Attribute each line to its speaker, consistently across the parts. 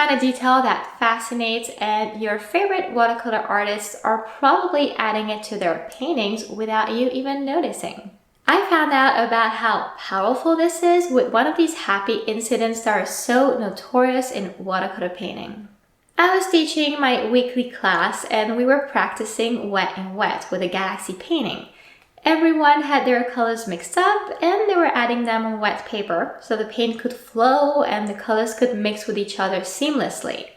Speaker 1: kind of detail that fascinates, and your favorite watercolor artists are probably adding it to their paintings without you even noticing. I found out about how powerful this is with one of these happy incidents that are so notorious in watercolor painting. I was teaching my weekly class and we were practicing wet and wet with a galaxy painting. Everyone had their colors mixed up and they were adding them on wet paper so the paint could flow and the colors could mix with each other seamlessly.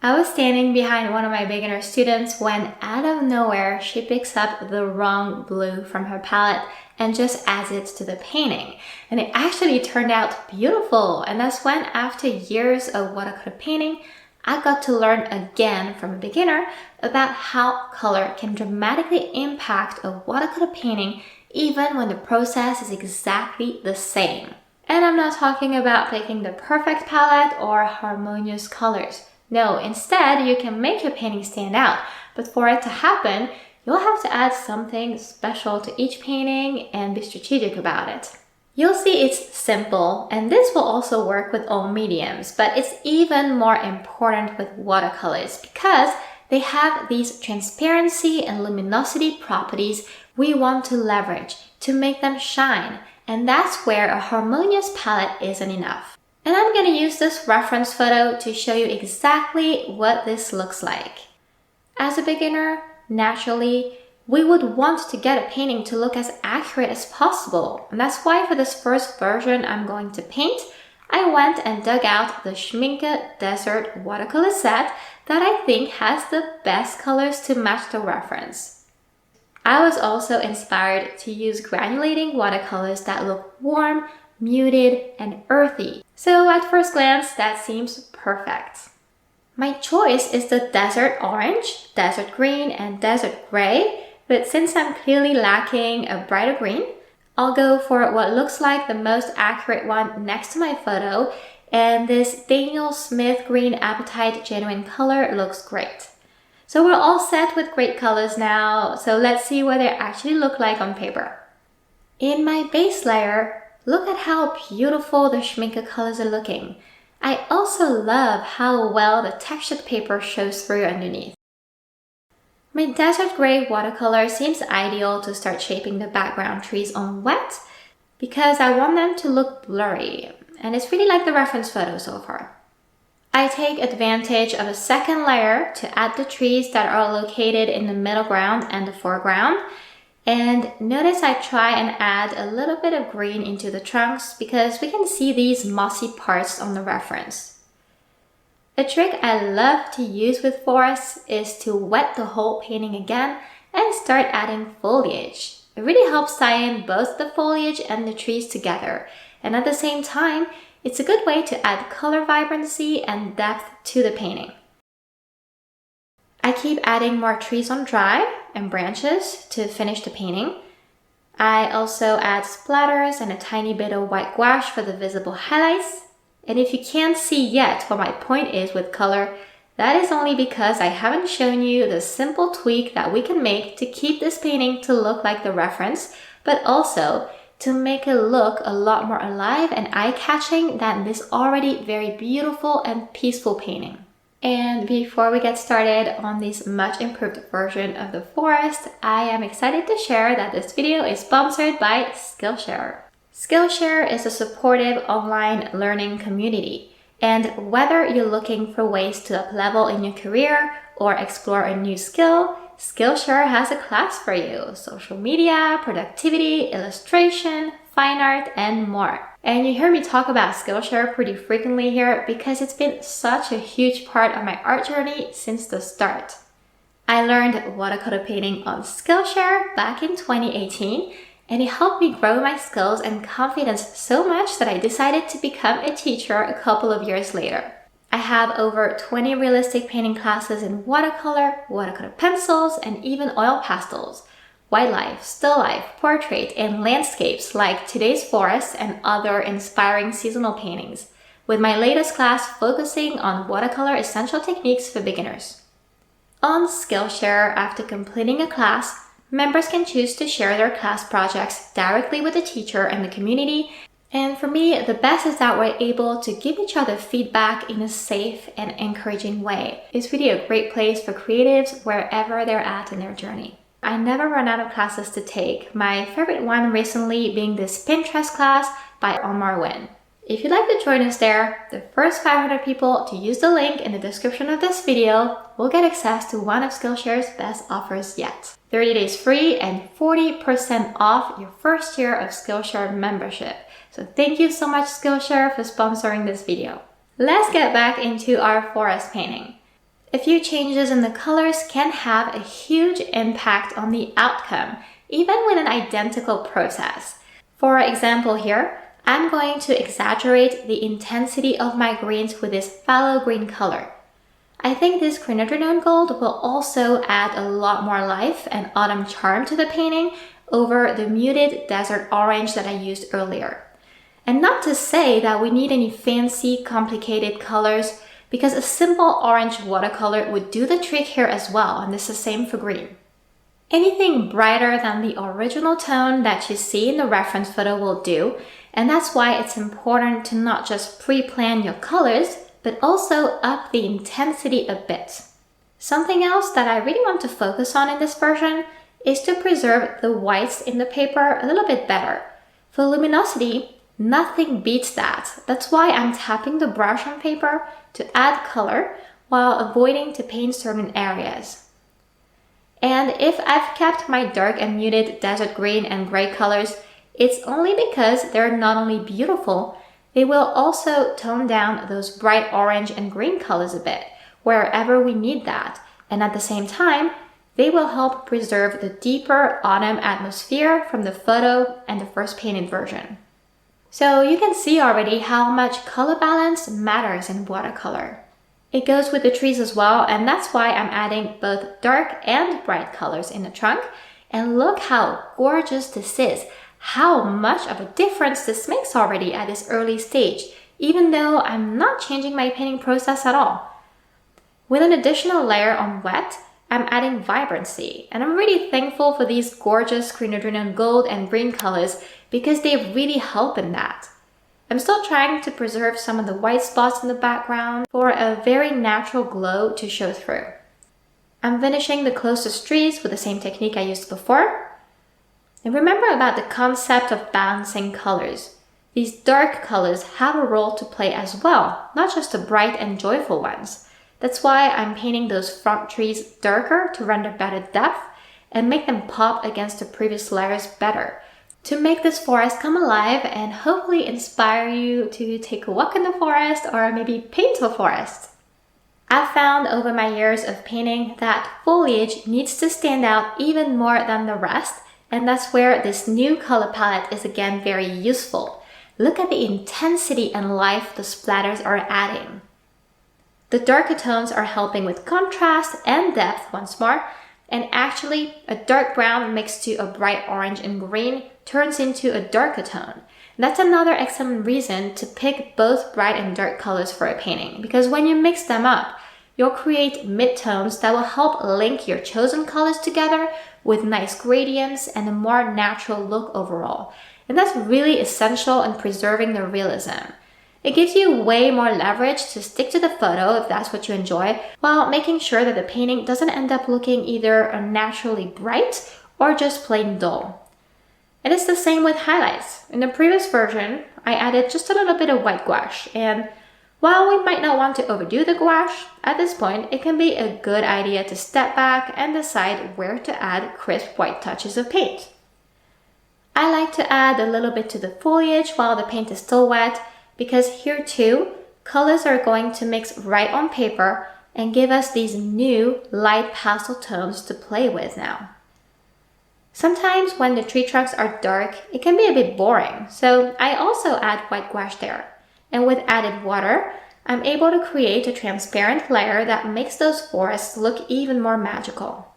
Speaker 1: I was standing behind one of my beginner students when out of nowhere she picks up the wrong blue from her palette and just adds it to the painting. And it actually turned out beautiful, and that's when, after years of watercolor painting, I got to learn again from a beginner about how color can dramatically impact a watercolor painting even when the process is exactly the same. And I'm not talking about picking the perfect palette or harmonious colors. No, instead you can make your painting stand out, but for it to happen, you'll have to add something special to each painting and be strategic about it. You'll see it's simple, and this will also work with all mediums, but it's even more important with watercolors because they have these transparency and luminosity properties we want to leverage to make them shine, and that's where a harmonious palette isn't enough. And I'm going to use this reference photo to show you exactly what this looks like. As a beginner, naturally, we would want to get a painting to look as accurate as possible. And that's why for this first version I'm going to paint, I went and dug out the Schmincke Desert watercolor set that I think has the best colors to match the reference. I was also inspired to use granulating watercolors that look warm, muted, and earthy. So at first glance, that seems perfect. My choice is the Desert Orange, Desert Green, and Desert Gray, but since I'm clearly lacking a brighter green, I'll go for what looks like the most accurate one next to my photo, and this Daniel Smith Green Apatite Genuine color looks great. So we're all set with great colors now, so let's see what they actually look like on paper. In my base layer, look at how beautiful the Schmincke colors are looking. I also love how well the textured paper shows through underneath. My Desert Gray watercolor seems ideal to start shaping the background trees on wet because I want them to look blurry, and it's really like the reference photo so far. I take advantage of a second layer to add the trees that are located in the middle ground and the foreground. And notice I try and add a little bit of green into the trunks because we can see these mossy parts on the reference. A trick I love to use with forests is to wet the whole painting again and start adding foliage. It really helps tie in both the foliage and the trees together. And at the same time, it's a good way to add color vibrancy and depth to the painting. I keep adding more trees on dry and branches to finish the painting. I also add splatters and a tiny bit of white gouache for the visible highlights. And if you can't see yet what my point is with color, that is only because I haven't shown you the simple tweak that we can make to keep this painting to look like the reference, but also to make it look a lot more alive and eye-catching than this already very beautiful and peaceful painting. And before we get started on this much improved version of the forest, I am excited to share that this video is sponsored by Skillshare. Skillshare is a supportive online learning community, and whether you're looking for ways to up-level in your career or explore a new skill, Skillshare has a class for you: social media, productivity, illustration, fine art, and more. And you hear me talk about Skillshare pretty frequently here because it's been such a huge part of my art journey since the start. I learned watercolor painting on Skillshare back in 2018, and it helped me grow my skills and confidence so much that I decided to become a teacher a couple of years later. I have over 20 realistic painting classes in watercolor, watercolor pencils, and even oil pastels, wildlife, still life, portrait, and landscapes like today's forest and other inspiring seasonal paintings, with my latest class focusing on watercolor essential techniques for beginners. On Skillshare, after completing a class, members can choose to share their class projects directly with the teacher and the community, And for me, the best is that we're able to give each other feedback in a safe and encouraging way. It's really a great place for creatives wherever they're at in their journey. I never run out of classes to take, my favorite one recently being this Pinterest class by Omar Wynn. If you'd like to join us there, the first 500 people to use the link in the description of this video will get access to one of Skillshare's best offers yet. 30 days free and 40% off your first year of Skillshare membership. So thank you so much Skillshare for sponsoring this video. Let's get back into our forest painting. A few changes in the colors can have a huge impact on the outcome, even with an identical process. For example here, I'm going to exaggerate the intensity of my greens with this phthalo green color. I think this quinacridone gold will also add a lot more life and autumn charm to the painting over the muted desert orange that I used earlier. And not to say that we need any fancy, complicated colors, because a simple orange watercolor would do the trick here as well, and this is the same for green. Anything brighter than the original tone that you see in the reference photo will do, and that's why it's important to not just pre-plan your colors, but also up the intensity a bit. Something else that I really want to focus on in this version is to preserve the whites in the paper a little bit better. For luminosity, nothing beats that. That's why I'm tapping the brush on paper to add color while avoiding to paint certain areas. And if I've kept my dark and muted desert green and gray colors, it's only because they're not only beautiful, they will also tone down those bright orange and green colors a bit, wherever we need that. And at the same time, they will help preserve the deeper autumn atmosphere from the photo and the first painted version. So you can see already how much color balance matters in watercolor. It goes with the trees as well, and that's why I'm adding both dark and bright colors in the trunk. And look how gorgeous this is. How much of a difference this makes already at this early stage, even though I'm not changing my painting process at all. With an additional layer on wet, I'm adding vibrancy, and I'm really thankful for these gorgeous quinacridone gold and green colors because they really help in that. I'm still trying to preserve some of the white spots in the background for a very natural glow to show through. I'm finishing the closest trees with the same technique I used before. And remember about the concept of balancing colors. These dark colors have a role to play as well, not just the bright and joyful ones. That's why I'm painting those front trees darker to render better depth and make them pop against the previous layers better, to make this forest come alive and hopefully inspire you to take a walk in the forest or maybe paint a forest. I've found over my years of painting that foliage needs to stand out even more than the rest, and that's where this new color palette is again very useful. Look at the intensity and life the splatters are adding. The darker tones are helping with contrast and depth once more, and actually a dark brown mixed to a bright orange and green turns into a darker tone. That's another excellent reason to pick both bright and dark colors for a painting, because when you mix them up, you'll create mid-tones that will help link your chosen colors together with nice gradients and a more natural look overall. And that's really essential in preserving the realism. It gives you way more leverage to stick to the photo if that's what you enjoy, while making sure that the painting doesn't end up looking either unnaturally bright or just plain dull. And it's the same with highlights. In the previous version, I added just a little bit of white gouache, and while we might not want to overdo the gouache, at this point it can be a good idea to step back and decide where to add crisp white touches of paint. I like to add a little bit to the foliage while the paint is still wet, because here too, colors are going to mix right on paper and give us these new light pastel tones to play with now. Sometimes when the tree trunks are dark, it can be a bit boring, so I also add white gouache there. And with added water, I'm able to create a transparent layer that makes those forests look even more magical.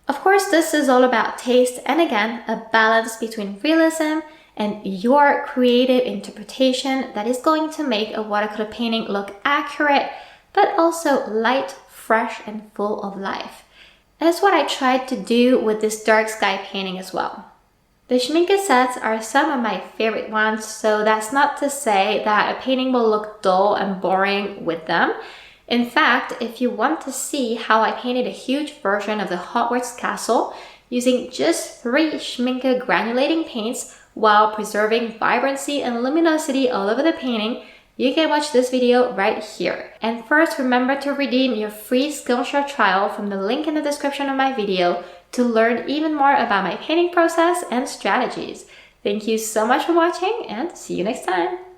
Speaker 1: Of course, this is all about taste and again, a balance between realism and your creative interpretation that is going to make a watercolor painting look accurate, but also light, fresh, and full of life. And that's what I tried to do with this dark sky painting as well. The schminke sets are some of my favorite ones, so that's not to say that a painting will look dull and boring with them. In fact, if you want to see how I painted a huge version of the Hogwarts castle using just 3 schminke granulating paints while preserving vibrancy and luminosity all over the painting, you can watch this video right here. And first, remember to redeem your free Skillshare trial from the link in the description of my video to learn even more about my painting process and strategies. Thank you so much for watching, and see you next time!